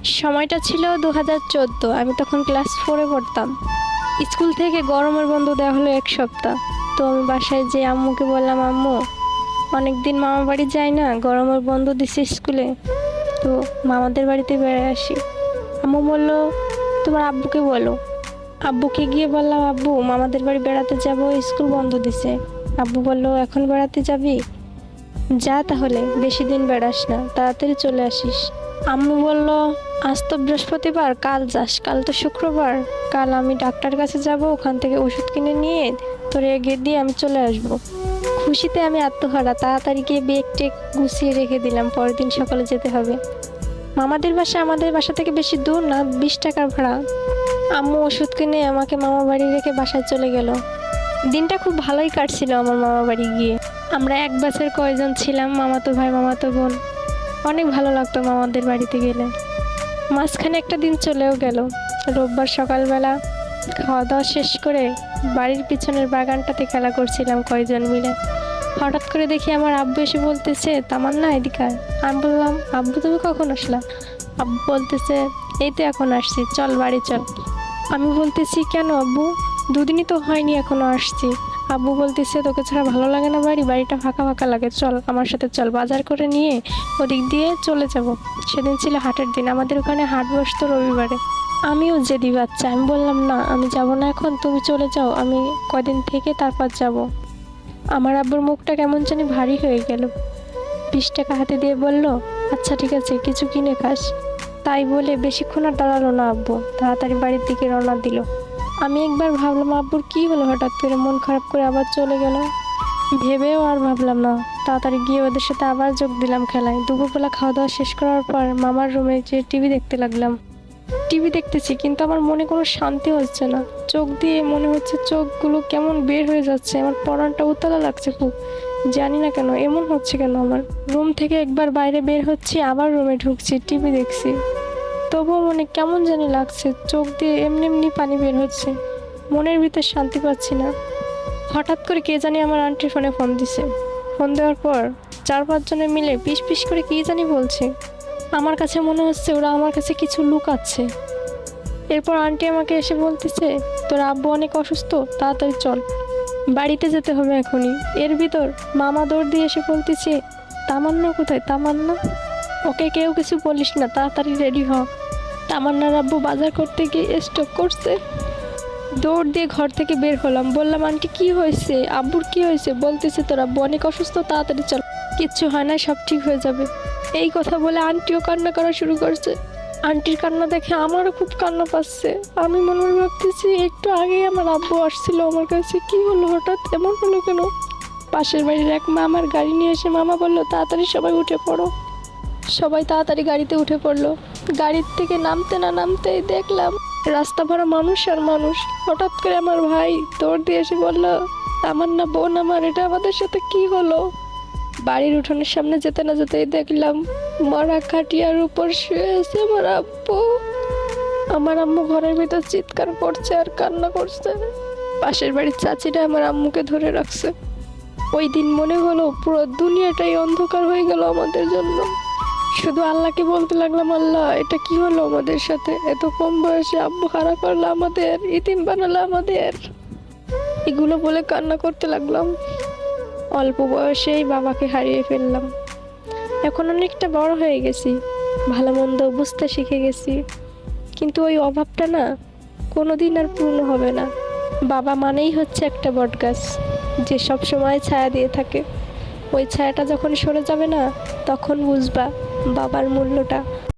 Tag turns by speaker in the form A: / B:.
A: সময়টা ছিল 2014। আমি তখন ক্লাস 4-এ পড়তাম। স্কুল থেকে গরমের বন্ধ দেওয়া হলো 1 সপ্তাহ। তো আমি বাসায় যেয়ে আম্মুকে বললাম, আম্মু অনেকদিন মামা বাড়ি যাই না, গরমের বন্ধ দিছে স্কুলে, তো মামাদের বাড়িতে বেড়ায় আসি। আম্মু বলল, তোমার আব্বুকে বলো। আব্বুকে গিয়ে বললাম, আব্বু মামাদের বাড়ি বেড়াতে যাব, স্কুল বন্ধ দিছে। আব্বু বলল, এখন বেড়াতে যাবি? যা তাহলে, বেশি দিন বেড়াস না, তাড়াতাড়ি চলে আসিস। আম্মু বলল, আজ তো বৃহস্পতিবার, কাল যাস, কাল তো শুক্রবার, কাল আমি ডাক্তার কাছে যাব, ওখান থেকে ওষুধ কিনে নিয়ে তোর এগিয়ে দিয়ে আমি চলে আসব। খুশিতে আমি আত্মহারা, তাড়াতাড়ি গিয়ে ব্যাগ টেক গুছিয়ে রেখে দিলাম, পরের দিন সকালে যেতে হবে। মামাদের বাসা আমাদের বাসা থেকে বেশি দূর না, 20 টাকার ভাড়া। আম্মু ওষুধ কিনে আমাকে মামা বাড়ি রেখে বাসায় চলে গেল। দিনটা খুব ভালোই কাটছিল আমার মামা বাড়ি গিয়ে। আমরা এক বছর কয়জন ছিলাম, মামাতো ভাই মামাতো বোন। অনেক ভালো লাগতো মামাদের বাড়িতে গেলে। মাঝখানে একটা দিন চলেও গেল। রোববার সকালবেলা খাওয়া দাওয়া শেষ করে বাড়ির পিছনের বাগানটাতে খেলা করছিলাম কয়জন মিলে। হঠাৎ করে দেখি আমার আব্বু এসে বলতেছে, তামান্না এদিকে আয়। আমি বললাম, আব্বু তুমি কখন আসলা? আব্বু বলতেছে, এই তো এখন আসছি, চল বাড়ি চল। আমি বলতেছি, কেন আব্বু? দুদিনই তো হয়নি এখনো আসছি। আব্বু বলতেছে, তোকে ছাড়া ভালো লাগে না, বাড়িটা ফাঁকা ফাঁকা লাগে, চল আমার সাথে চল, বাজার করে নিয়ে ওদিক দিয়ে চলে যাব। সেদিন ছিল হাটের দিন, আমাদের ওখানে হাট বসতো রবিবারে। আমিও জেদি বাচ্চা, আমি বললাম, না আমি যাব না এখন, তুমি চলে যাও, আমি কদিন থেকে তারপর যাব। আমার আব্বুর মুখটা কেমন জানি ভারী হয়ে গেল। 20 টাকা হাতে দিয়ে বলল, আচ্ছা ঠিক আছে, কিছু কিনে খাস। তাই বলে বেশিক্ষণ আর দাঁড়ালো না আব্বু, তাড়াতাড়ি বাড়ির দিকে রওনা দিল। আমি একবার ভাবলাম আব্বুর কি হলো, হঠাৎ করে মন খারাপ করে আবার চলে গেল। ভেবেও আর ভাবলাম না, তাড়াতাড়ি গিয়ে ওদের সাথে আবার যোগ দিলাম খেলায়। দুপুরবেলা খাওয়া দাওয়া শেষ করার পর মামার রুমে যে টিভি দেখতে লাগলাম। টিভি দেখতেছি, কিন্তু আমার মনে কোনো শান্তি হচ্ছে না। চোখ দিয়ে মনে হচ্ছে চোখগুলো কেমন বের হয়ে যাচ্ছে, আমার পরানটা উতলা লাগছে খুব। জানি না কেন এমন হচ্ছে, কেন আমার রুম থেকে একবার বাইরে বের হচ্ছি, আবার রুমে ঢুকছি, টিভি দেখছি, তবুও মনে কেমন জানি লাগছে, চোখ দিয়ে এমনি এমনি পানি বের হচ্ছে, মনের ভিতর শান্তি পাচ্ছি না। হঠাৎ করে কে জানি আমার আন্টির ফোনে ফোন দিছে। ফোন দেওয়ার পর 4-5 জনে মিলে পিস পিস করে কি জানি বলছে। আমার কাছে মনে হচ্ছে ওরা আমার কাছে কিছু লুকাচ্ছে। এরপর আন্টি আমাকে এসে বলতেছে, তোর আব্বু অনেক অসুস্থ, তাড়াতাড়ি চল, বাড়িতে যেতে হবে এখনই। এর ভিতর মামা দৌড় দিয়ে এসে বলতেছে, তামান্না কোথায়? তামান্না, ওকে কেউ কিছু বলিস না, তাড়াতাড়ি রেডি হ, তামান্নার আব্বু বাজার করতে গিয়ে স্ট্রোক করছে। দৌড় দিয়ে ঘর থেকে বের হলাম, বললাম, আন্টি কি হয়েছে? আব্বুর কি হয়েছে? বলতেছে, তোর আব্বু অনেক অসুস্থ, তাড়াতাড়ি চল, কিচ্ছু হয় না, সব ঠিক হয়ে যাবে। এই কথা বলে আন্টিও কান্না করা শুরু করছে। আন্টির কান্না দেখে আমারও খুব কান্না পাচ্ছে। আমি মনে মনে ভাবতেছি, একটু আগেই আমার আব্বু আসছিল আমার কাছে, কি হলো, হঠাৎ এমন হলো কেন? পাশের বাড়ির এক মামার গাড়ি নিয়ে এসে মামা বলল, তাড়াতাড়ি সবাই উঠে পড়ো। সবাই তাড়াতাড়ি গাড়িতে উঠে পড়লো। গাড়ির থেকে নামতে না নামতেই দেখলাম রাস্তা ভরা মানুষ আর মানুষ। হঠাৎ করে আমার ভাই দৌড় দিয়ে এসে বলল, তামান্না বোন আমার, এটা আমাদের সাথে কি হলো? বাড়ির উঠোনের সামনে যেতে না যেতেই দেখলাম মরা খাটিয়ার উপর শুয়ে আছে আমার আব্বু। আমার আম্মু ঘরের ভিতর চিৎকার করছে আর কান্না করছে। পাশের বাড়ির চাচিরা আমার আম্মুকে ধরে রাখছে। ওই দিন মনে হলো পুরো দুনিয়াটাই অন্ধকার হয়ে গেল আমাদের জন্য। শুধু আল্লাহকে বলতে লাগলাম, আল্লাহ এটা কি হলো আমাদের সাথে? এত কম বয়সে আব্বু হারা করলো আমাদের, ইতিম বানালো আমাদের। এগুলো বলে কান্না করতে লাগলাম। অল্প বয়সেই বাবাকে হারিয়ে ফেললাম। এখন অনেকটা বড় হয়ে গেছি, ভালো মন্দ বুঝতে শিখে গেছি, কিন্তু ওই অভাবটা না কোনোদিন আর পূর্ণ হবে না। বাবা মানেই হচ্ছে একটা বটগাছ, যে সব সময় ছায়া দিয়ে থাকে। ওই ছায়াটা যখন সরে যাবে না, তখন বুঝবা বাবার মূল্যটা।